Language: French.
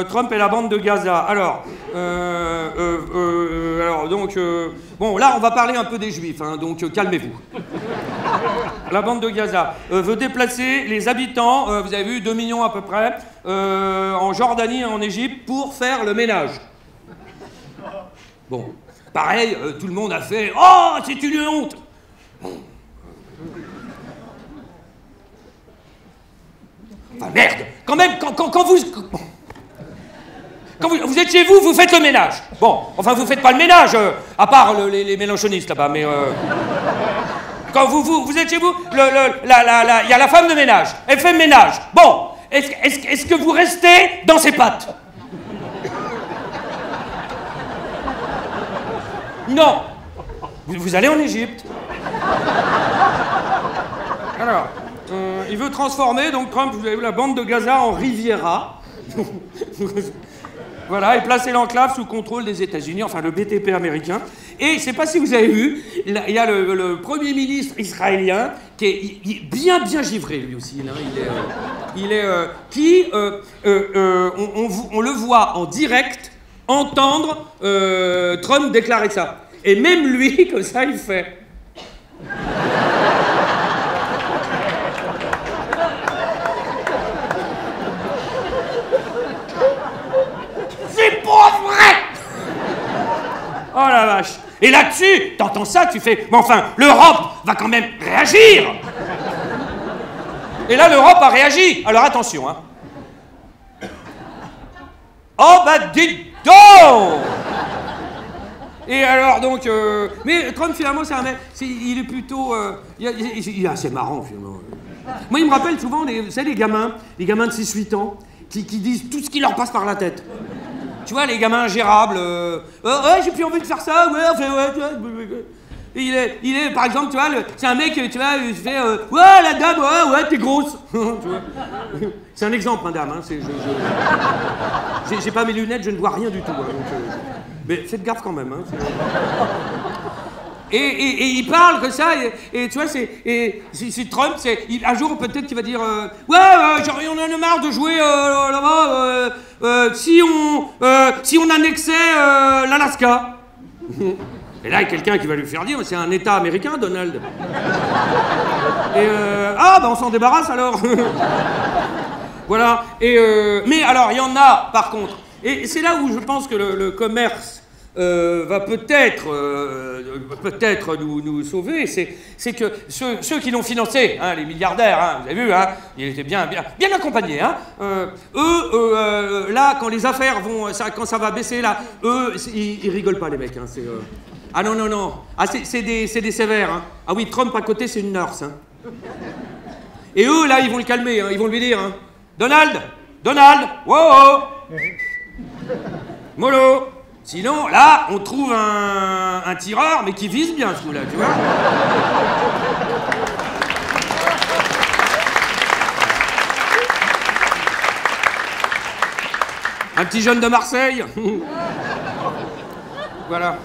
Trump et la bande de Gaza. Bon, là, on va parler un peu des Juifs, hein, donc calmez-vous. La bande de Gaza veut déplacer les habitants, vous avez vu, 2 millions à peu près, en Jordanie et en Égypte pour faire le ménage. Bon, pareil, tout le monde a fait « Oh, c'est une honte !» Enfin, merde, quand même, quand vous êtes chez vous, vous faites le ménage. Bon, enfin, vous faites pas le ménage, à part les mélanchonistes là-bas, mais... Quand vous êtes chez vous, il y a la femme de ménage, elle fait le ménage. Bon, est-ce que vous restez dans ses pattes? Non. Vous allez en Égypte. Alors, il veut transformer, donc Trump, vous avez vu, la bande de Gaza en Riviera. Voilà, et placer l'enclave sous contrôle des États-Unis, enfin le BTP américain. Et je ne sais pas si vous avez vu, il y a le Premier ministre israélien qui est bien givré lui aussi. Là, on le voit en direct entendre Trump déclarer ça. Et même lui, comme ça, il fait... C'est pas vrai! Oh la vache! Et là-dessus, t'entends ça, tu fais... Mais enfin, l'Europe va quand même réagir! Et là, l'Europe a réagi. Alors attention, hein. Oh bah dites donc! Et alors donc... Mais Trump, finalement, c'est un mec... Il est plutôt... il est assez marrant, finalement. Moi, il me rappelle souvent, vous savez, les gamins de 6-8 ans, qui disent tout ce qui leur passe par la tête. Tu vois, les gamins ingérables, ouais, j'ai plus envie de faire ça, ouais, enfin, ouais, tu vois. Et il est, par exemple, tu vois, c'est un mec, tu vois, il fait, ouais, la dame, ouais, t'es grosse. Tu vois. C'est un exemple, madame, hein, j'ai pas mes lunettes, je ne vois rien du tout. Hein, donc, mais faites gaffe quand même, hein. Et il parle que ça, et tu vois, c'est Trump, un jour peut-être qu'il va dire ouais, on en a marre de jouer là-bas, si on annexait l'Alaska. Et là, il y a quelqu'un qui va lui faire dire, c'est un État américain, Donald. Et bah on s'en débarrasse alors. Voilà, mais alors, il y en a, par contre, et c'est là où je pense que le commerce va peut-être nous sauver, c'est que ceux qui l'ont financé, hein, les milliardaires, hein, vous avez vu, hein, ils étaient bien accompagnés, hein, là, quand les affaires vont, quand ça va baisser, là, ils rigolent pas, les mecs, hein, ah non, ah, c'est des sévères, hein. Ah oui, Trump à côté, c'est une nurse, hein. Et eux, là, ils vont le calmer, hein, ils vont lui dire, hein, Donald, wow, mollo. Sinon, là, on trouve un tireur, mais qui vise bien, ce coup-là, tu vois. Un petit jeune de Marseille. Voilà.